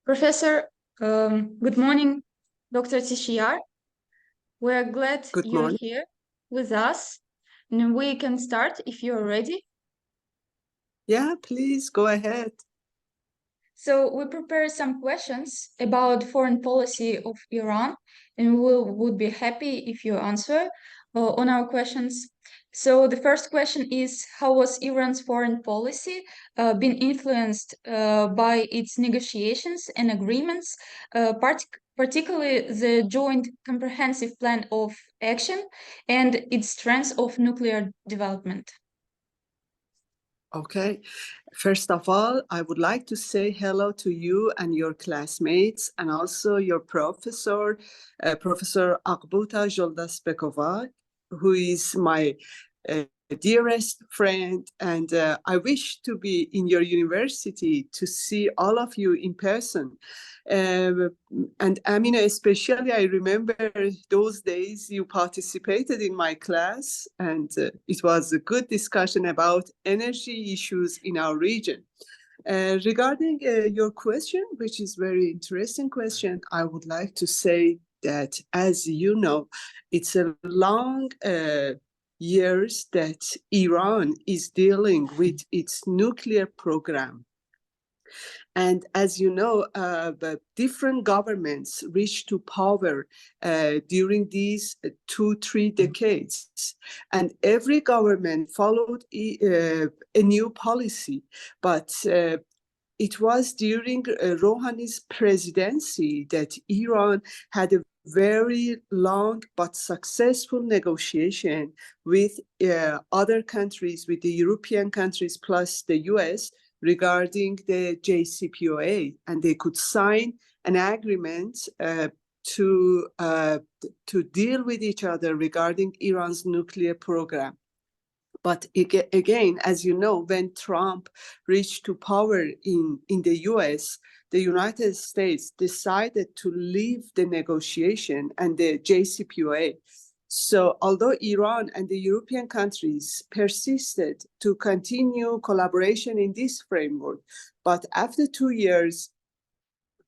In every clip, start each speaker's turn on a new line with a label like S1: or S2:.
S1: Professor, good morning, Dr. Tishehyar. We're glad
S2: Good
S1: you're
S2: morning.
S1: here with us, and we can start if you're ready.
S2: Yeah, please go ahead.
S1: So we prepared some questions about foreign policy of Iran, and we would be happy if you answer on our questions. So the first question is, how was Iran's foreign policy been influenced by its negotiations and agreements, particularly the Joint Comprehensive Plan of Action and its strengths of nuclear development?
S2: Okay. First of all, I would like to say hello to you and your classmates and also your professor, Professor Aghbuta Joldasbekova, who is my dearest friend. And I wish to be in your university to see all of you in person. And Amina, especially, I remember those days you participated in my class, and it was a good discussion about energy issues in our region. Regarding your question, which is very interesting question, I would like to say that, as you know, it's a long years that Iran is dealing with its nuclear program. And as you know, the different governments reached to power during these 2-3 decades. And every government followed a new policy. But it was during Rouhani's presidency that Iran had a very long but successful negotiation with other countries, with the European countries plus the US, regarding the JCPOA, and they could sign an agreement to deal with each other regarding Iran's nuclear program. But again, as you know, when Trump reached to power in the US, the United States decided to leave the negotiation and the JCPOA. So although Iran and the European countries persisted to continue collaboration in this framework, but after 2 years,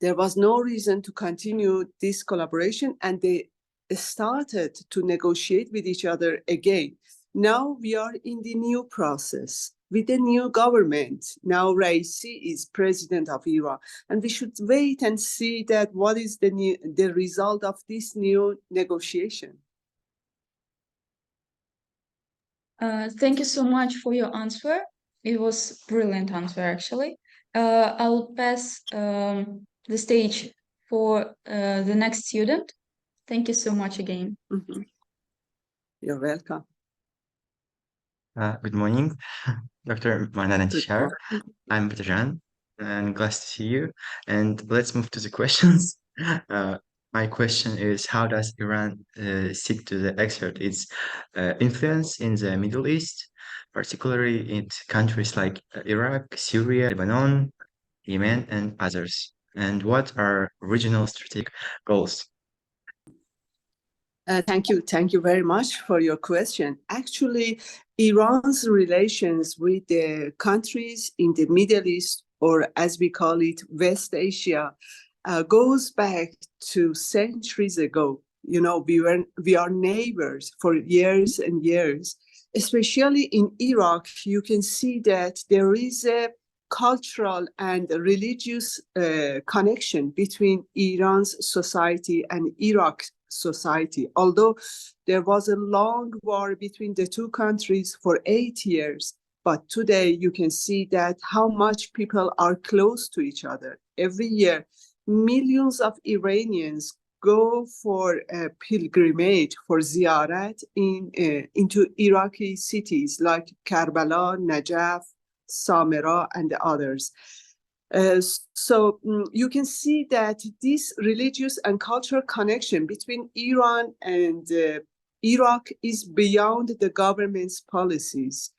S2: there was no reason to continue this collaboration, and they started to negotiate with each other again. Now we are in the new process with the new government. Now Raisi is president of Iran, and we should wait and see that what is the result of this new negotiation.
S1: Thank you so much for your answer. It was brilliant answer, actually. I'll pass the stage for the next student. Thank you so much again.
S2: Mm-hmm. You're welcome.
S3: Good morning, Dr. Mandana Tishehyar. I'm Batyrzhan, and glad to see you. And let's move to the questions. My question is, how does Iran seek to exert its influence in the Middle East, particularly in countries like Iraq, Syria, Lebanon, Yemen, and others? And what are regional strategic goals?
S2: Thank you very much for your question. Actually, Iran's relations with the countries in the Middle East, or as we call it, West Asia, goes back to centuries ago. You know, we are neighbors for years and years. Especially in Iraq, you can see that there is a cultural and religious connection between Iran's society and Iraq's society. Although there was a long war between the two countries for 8 years, but today you can see that how much people are close to each other. Every year, millions of Iranians go for a pilgrimage, for ziyarat into Iraqi cities like Karbala, Najaf, Samara, and the others. So you can see that this religious and cultural connection between Iran and Iraq is beyond the government's policies.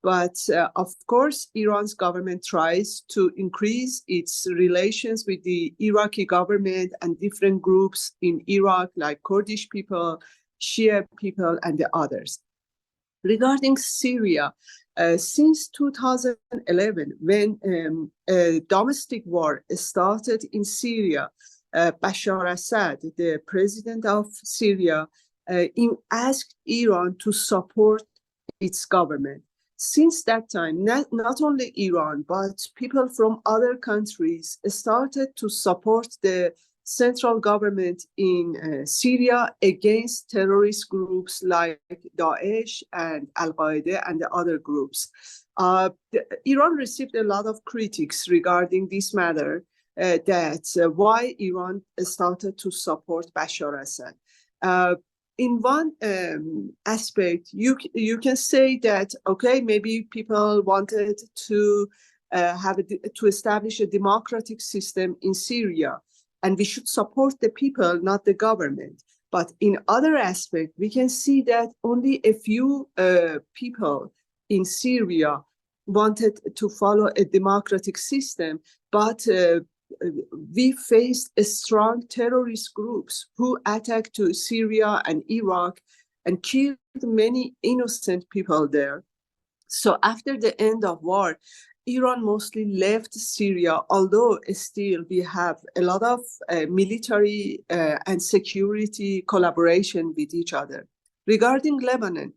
S2: But of course, Iran's government tries to increase its relations with the Iraqi government and different groups in Iraq, like Kurdish people, Shia people, and the others. Regarding Syria, Since 2011, when a domestic war started in Syria, Bashar Assad, the president of Syria, asked Iran to support its government. Since that time, not only Iran, but people from other countries started to support the central government in Syria against terrorist groups like Daesh and Al-Qaeda and the other groups. Iran received a lot of critics regarding this matter, why Iran started to support Bashar Assad. In one aspect, you can say that, okay, maybe people wanted to to establish a democratic system in Syria, and we should support the people, not the government. But in other aspects, we can see that only a few people in Syria wanted to follow a democratic system, but we faced a strong terrorist groups who attacked to Syria and Iraq and killed many innocent people there. So after the end of war, Iran mostly left Syria, although still we have a lot of military and security collaboration with each other. Regarding Lebanon,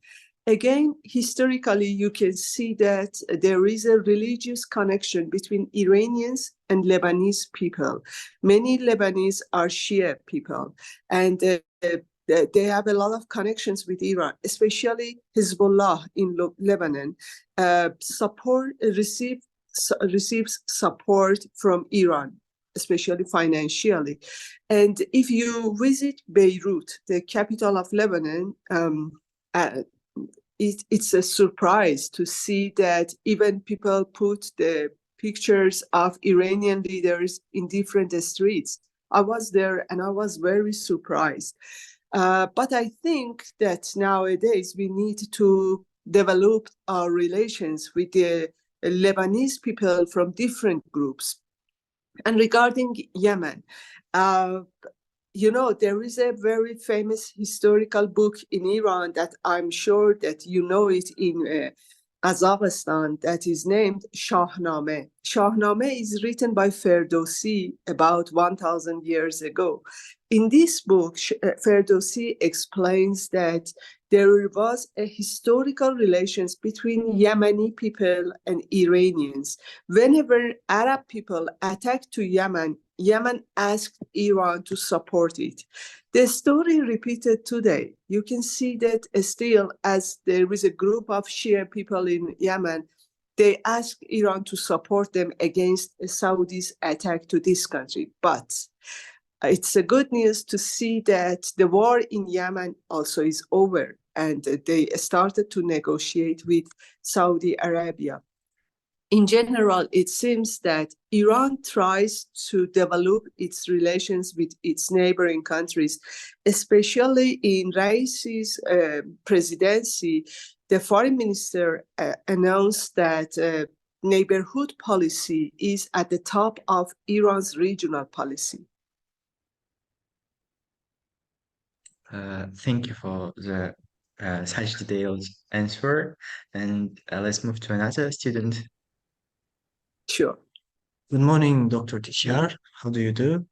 S2: again, historically, you can see that there is a religious connection between Iranians and Lebanese people. Many Lebanese are Shia people, and they have a lot of connections with Iran, especially Hezbollah in Lebanon. Receives support from Iran, especially financially. And if you visit Beirut, the capital of Lebanon, it's a surprise to see that even people put the pictures of Iranian leaders in different streets. I was there and I was very surprised. But I think that nowadays we need to develop our relations with the Lebanese people from different groups. And regarding Yemen, there is a very famous historical book in Iran that I'm sure that you know it in Kazakhstan, that is named Shahnameh. Shahnameh is written by Ferdowsi about 1,000 years ago. In this book, Ferdowsi explains that there was a historical relations between Yemeni people and Iranians. Whenever Arab people attacked to Yemen, Yemen asked Iran to support it. The story repeated today. You can see that still, as there is a group of Shia people in Yemen, they ask Iran to support them against Saudi's attack to this country. But it's a good news to see that the war in Yemen also is over, and they started to negotiate with Saudi Arabia. In general, it seems that Iran tries to develop its relations with its neighboring countries, especially in Raisi's presidency. The foreign minister announced that neighborhood policy is at the top of Iran's regional policy.
S3: Thank you for the such detailed answer. And let's move to another student.
S2: Sure.
S4: Good morning, Dr. Tishehyar. How do you do?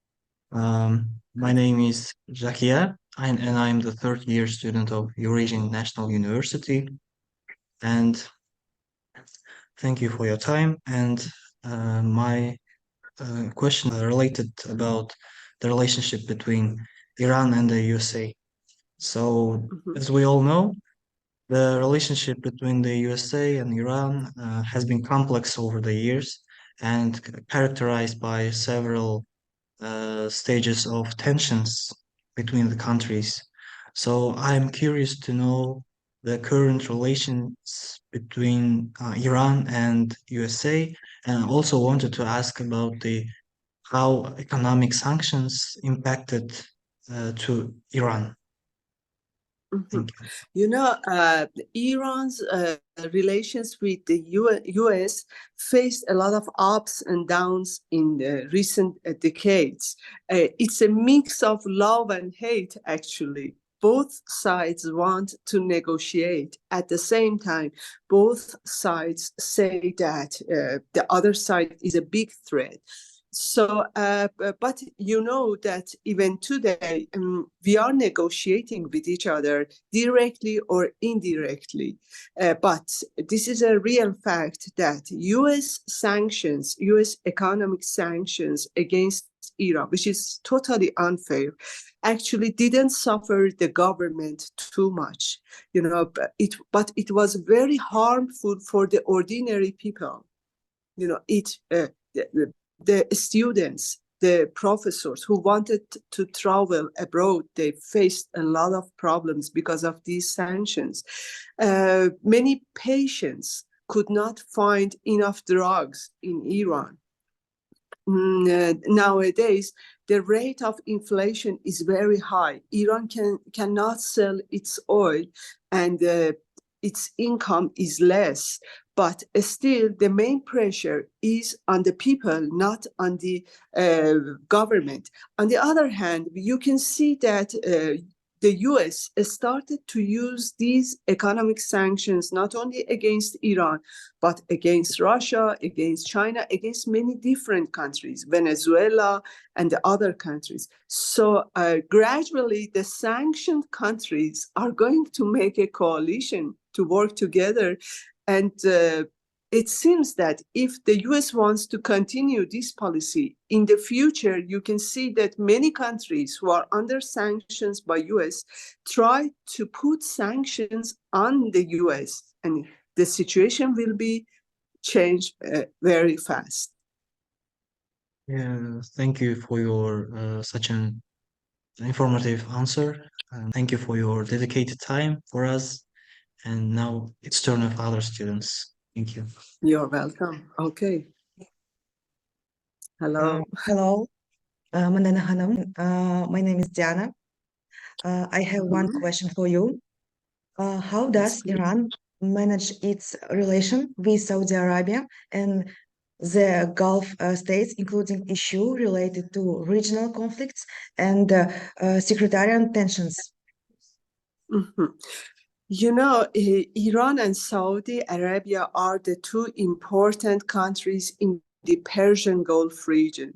S4: My name is Zhakiya, and I'm the third year student of Eurasian National University. And thank you for your time. And my question related about the relationship between Iran and the USA. So, as we all know, the relationship between the USA and Iran has been complex over the years and characterized by several stages of tensions between the countries. So I'm curious to know the current relations between Iran and USA, and I also wanted to ask about how economic sanctions impacted to Iran. Thank you.
S2: Iran's relations with the US faced a lot of ups and downs in the recent decades. It's a mix of love and hate, actually. both sides want to negotiate. At the same time, both sides say that the other side is a big threat. So, but you know that even today, we are negotiating with each other directly or indirectly. But this is a real fact that US sanctions, US economic sanctions against Iran, which is totally unfair, actually didn't suffer the government too much, you know, but it was very harmful for the ordinary people. You know, the students, the professors who wanted to travel abroad, they faced a lot of problems because of these sanctions. Many patients could not find enough drugs in Iran. Nowadays, the rate of inflation is very high. Iran cannot sell its oil, and its income is less. But still, the main pressure is on the people, not on the government. On the other hand, you can see that the US started to use these economic sanctions not only against Iran, but against Russia, against China, against many different countries, Venezuela and the other countries. So gradually, the sanctioned countries are going to make a coalition to work together. And it seems that if the US wants to continue this policy in the future, you can see that many countries who are under sanctions by US try to put sanctions on the US, and the situation will be changed very fast.
S4: Yeah, thank you for your such an informative answer. And thank you for your dedicated time for us. And now it's turn of other students. Thank you.
S2: You're welcome. Okay. Hello.
S5: Hello, Mandana Hanım. My name is Diana. I have one question for you. How does Iran manage its relation with Saudi Arabia and the Gulf states, including issues related to regional conflicts and sectarian tensions?
S2: Mhm. You know, Iran and Saudi Arabia are the two important countries in the Persian Gulf region.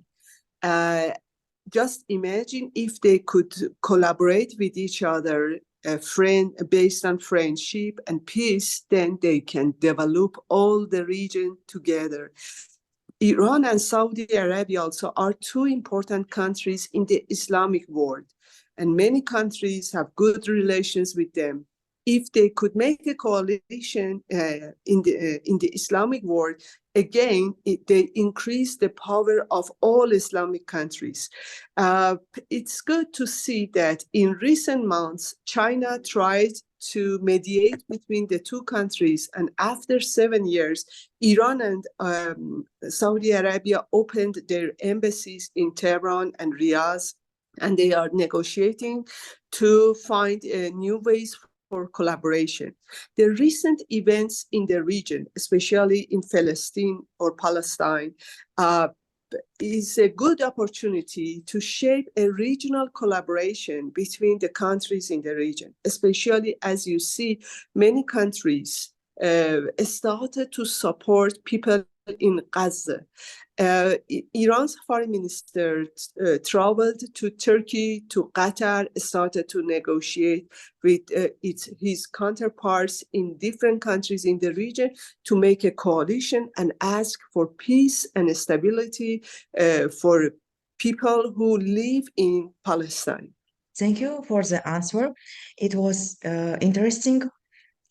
S2: Just imagine if they could collaborate with each other, based on friendship and peace, then they can develop all the region together. Iran and Saudi Arabia also are two important countries in the Islamic world, and many countries have good relations with them. If they could make a coalition in the Islamic world, again, they increase the power of all Islamic countries. It's good to see that in recent months, China tried to mediate between the two countries, and after 7 years, Iran and Saudi Arabia opened their embassies in Tehran and Riyadh, and they are negotiating to find new ways for collaboration. The recent events in the region, especially in Palestine, is a good opportunity to shape a regional collaboration between the countries in the region, especially as you see many countries started to support people in Gaza. Iran's foreign minister traveled to Turkey, to Qatar, started to negotiate with his counterparts in different countries in the region to make a coalition and ask for peace and stability for people who live in Palestine.
S5: Thank you for the answer. It was interesting.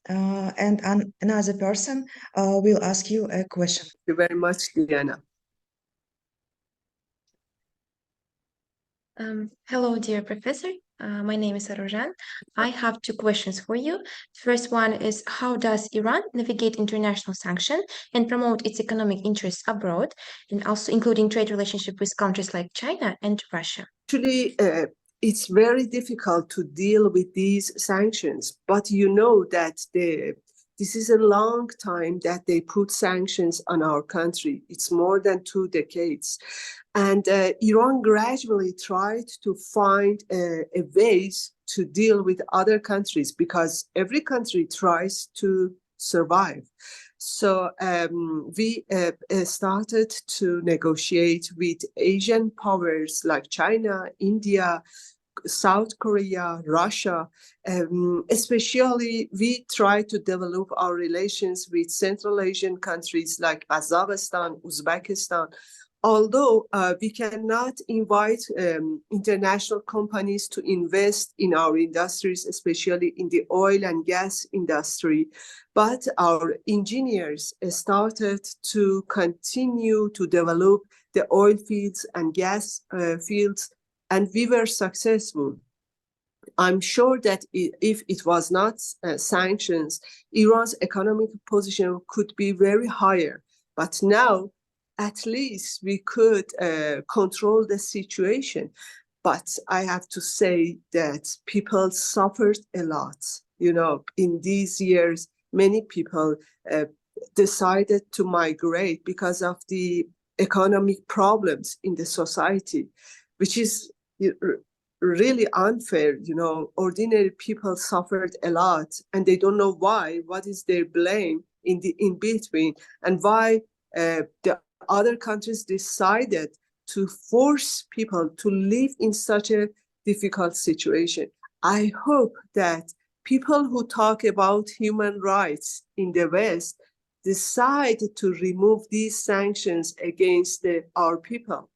S5: And another person will ask you a question.
S2: Thank you very much, Diana.
S6: Hello, dear professor. My name is Batyrzhan. I have two questions for you. First one is, how does Iran navigate international sanctions and promote its economic interests abroad, and also including trade relationship with countries like China and Russia?
S2: Actually, it's very difficult to deal with these sanctions, but you know that this is a long time that they put sanctions on our country. It's more than 2 decades. And Iran gradually tried to find ways to deal with other countries because every country tries to survive. So we started to negotiate with Asian powers like China, India, South Korea, Russia. Especially, we try to develop our relations with Central Asian countries like Kazakhstan, Uzbekistan. Although we cannot invite international companies to invest in our industries, especially in the oil and gas industry, but our engineers started to continue to develop the oil fields and gas fields, and we were successful. I'm sure that if it was not sanctions, Iran's economic position could be very higher. But now, at least we could control the situation. But I have to say that people suffered a lot. You know, in these years, many people decided to migrate because of the economic problems in the society, which is really unfair. You know, ordinary people suffered a lot and they don't know why, what is their blame in between, and why the other countries decided to force people to live in such a difficult situation. I hope that people who talk about human rights in the West decide to remove these sanctions against our people.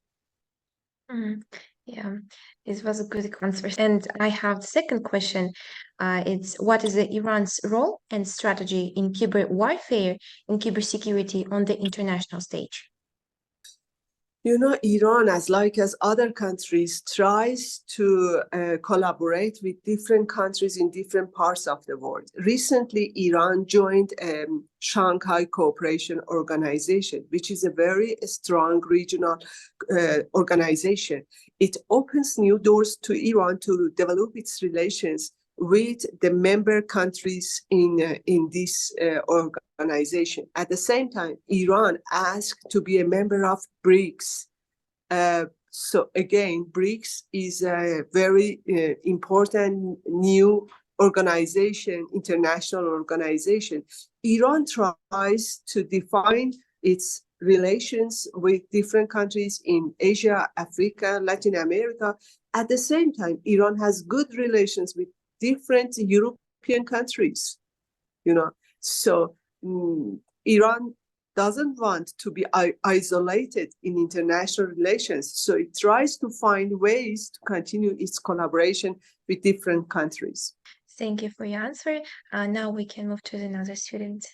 S6: Yeah, this was a good answer. And I have the second question. It's what is Iran's role and strategy in cyber warfare and cybersecurity on the international stage?
S2: You know, Iran, as other countries, tries to collaborate with different countries in different parts of the world. Recently, Iran joined Shanghai Cooperation Organization, which is a very strong regional organization. It opens new doors to Iran to develop its relations with the member countries in this organization. At the same time, Iran asked to be a member of BRICS. So again, BRICS is a very important new organization, international organization. Iran tries to define its relations with different countries in Asia, Africa, Latin America. At the same time, Iran has good relations with different European countries, you know. So Iran doesn't want to be isolated in international relations. So it tries to find ways to continue its collaboration with different countries.
S6: Thank you for your answer. Now we can move to another student.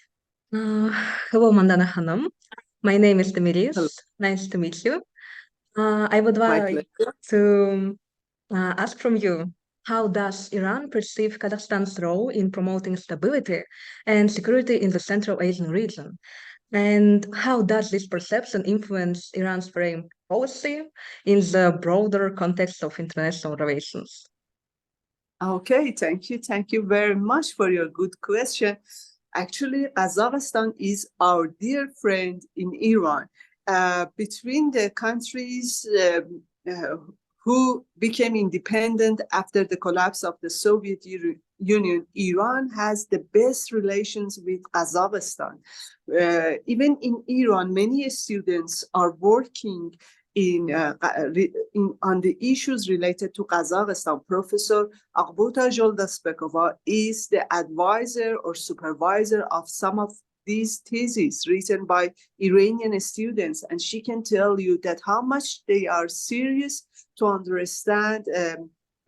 S5: Hello, Mandana Hanım. My name is Temirbekov. Nice to meet you. I would like to ask from you, how does Iran perceive Kazakhstan's role in promoting stability and security in the Central Asian region? And how does this perception influence Iran's foreign policy in the broader context of international relations?
S2: Okay, thank you. Thank you very much for your good question. Actually, Kazakhstan is our dear friend in Iran. Between the countries who became independent after the collapse of the Soviet Union, Iran has the best relations with Kazakhstan. Even in Iran, many students are working on the issues related to Kazakhstan. Professor Tabataba'i is the advisor or supervisor of some of these theses written by Iranian students, and she can tell you that how much they are serious to understand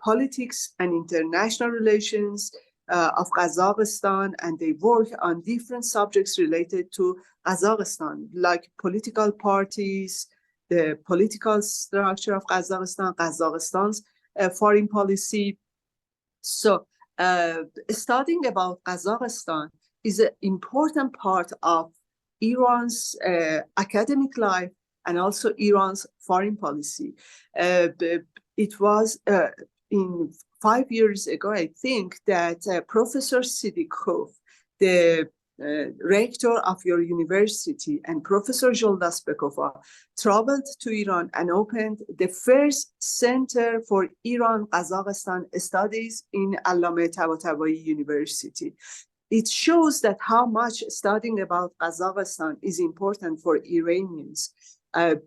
S2: politics and international relations of Kazakhstan, and they work on different subjects related to Kazakhstan, like political parties, the political structure of Kazakhstan, Kazakhstan's foreign policy. So studying about Kazakhstan is an important part of Iran's academic life and also Iran's foreign policy. It was in 5 years ago, I think, that Professor Sidikov, the rector of your university and Professor Zhakiya traveled to Iran and opened the first center for Iran-Kazakhstan studies in Allameh Tabataba'i University. It shows that how much studying about Kazakhstan is important for Iranians.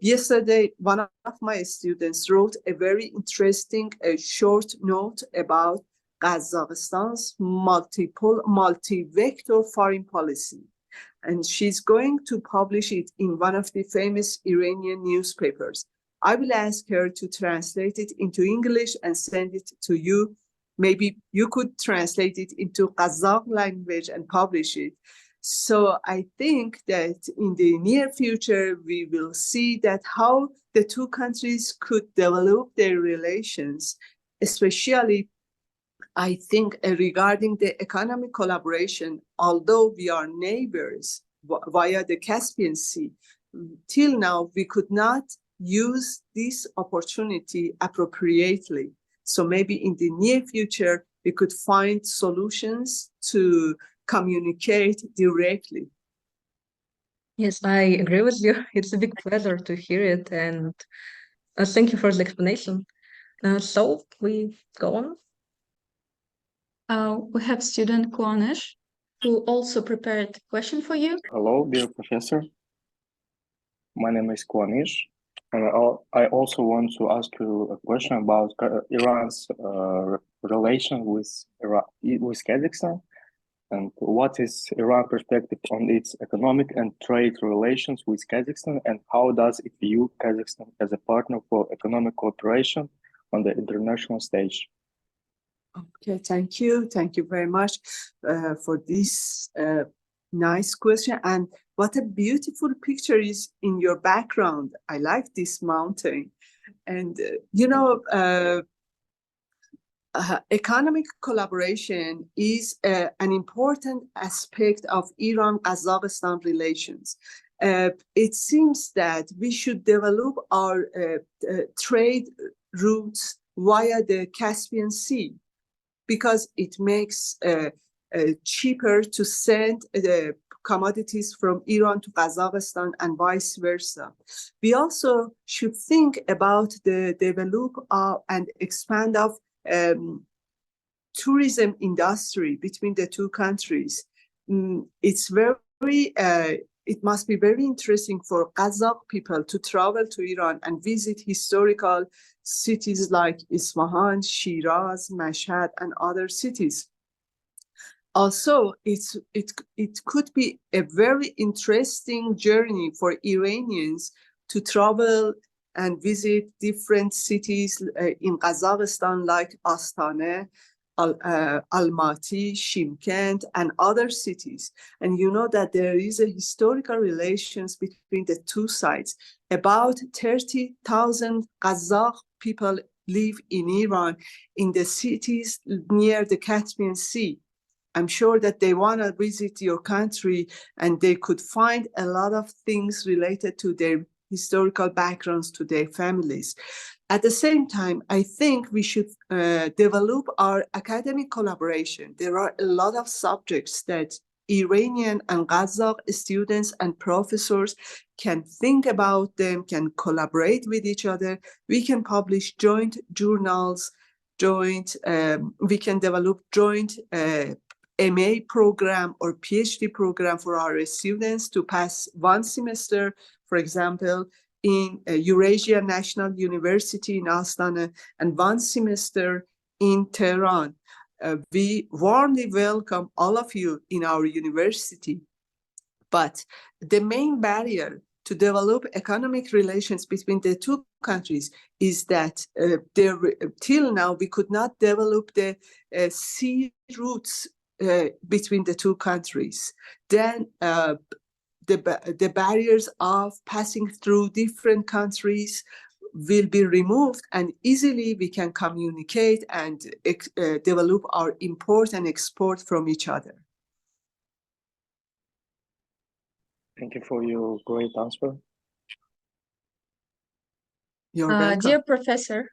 S2: Yesterday, one of my students wrote a very interesting short note about Kazakhstan's multi-vector foreign policy. And she's going to publish it in one of the famous Iranian newspapers. I will ask her to translate it into English and send it to you. Maybe you could translate it into Kazakh language and publish it. So I think that in the near future, we will see that how the two countries could develop their relations, especially I think regarding the economic collaboration, although we are neighbors via the Caspian Sea, till now we could not use this opportunity appropriately. So maybe in the near future, we could find solutions to communicate directly.
S7: Yes, I agree with you. It's a big pleasure to hear it, and thank you for the explanation. So we go on.
S1: We have student Kuanesh, who also prepared a question for you.
S8: Hello, dear professor. My name is Kuanesh, and I also want to ask you a question about Iran's relation with Kazakhstan, and what is Iran's perspective on its economic and trade relations with Kazakhstan, and how does it view Kazakhstan as a partner for economic cooperation on the international stage?
S2: Okay, thank you. Thank you very much for this nice question. And what a beautiful picture is in your background. I like this mountain. And, economic collaboration is an important aspect of Iran-Kazakhstan relations. It seems that we should develop our trade routes via the Caspian Sea, because it makes cheaper to send the commodities from Iran to Kazakhstan and vice versa. We also should think about the develop and expand of tourism industry between the two countries. It's it must be very interesting for Kazakh people to travel to Iran and visit historical cities like Isfahan, Shiraz, Mashhad, and other cities. Also, it could be a very interesting journey for Iranians to travel and visit different cities in Kazakhstan like Astana, Almaty, Shymkent, and other cities. And you know that there is a historical relations between the two sides. About 30,000 Kazakh people live in Iran in the cities near the Caspian Sea. I'm sure that they want to visit your country and they could find a lot of things related to their historical backgrounds, to their families. At the same time, I think we should develop our academic collaboration. There are a lot of subjects that Iranian and Kazakh students and professors can think about them, can collaborate with each other. We can publish joint journals, we can develop joint MA program or PhD program for our students to pass one semester, for example, in Eurasian National University in Astana and one semester in Tehran. We warmly welcome all of you in our university. But the main barrier to develop economic relations between the two countries is that till now we could not develop the sea routes between the two countries. Then the barriers of passing through different countries will be removed, and easily we can communicate and develop our import and export from each other.
S8: Thank you for your great answer.
S2: You're welcome.
S1: Dear Professor,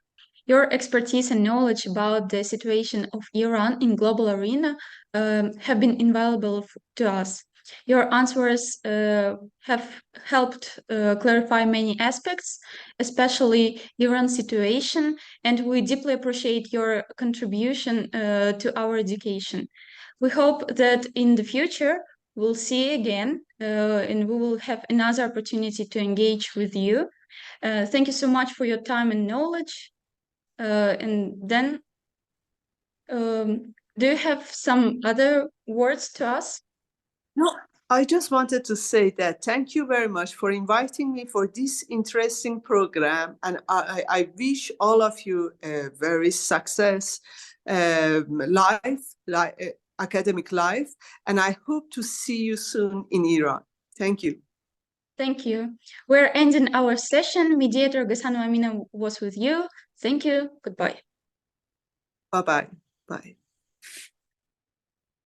S1: your expertise and knowledge about the situation of Iran in global arena have been invaluable to us. Your answers have helped clarify many aspects, especially Iran's situation, and we deeply appreciate your contribution to our education. We hope that in the future we'll see again and we will have another opportunity to engage with you. Thank you so much for your time and knowledge. And then, do you have some other words to us?
S2: No, I just wanted to say that thank you very much for inviting me for this interesting program. And I wish all of you a very success academic life. And I hope to see you soon in Iran. Thank you.
S1: Thank you. We're ending our session. Mediator Gassanova Amina was with you. Thank you. Goodbye.
S2: Bye-bye. Bye.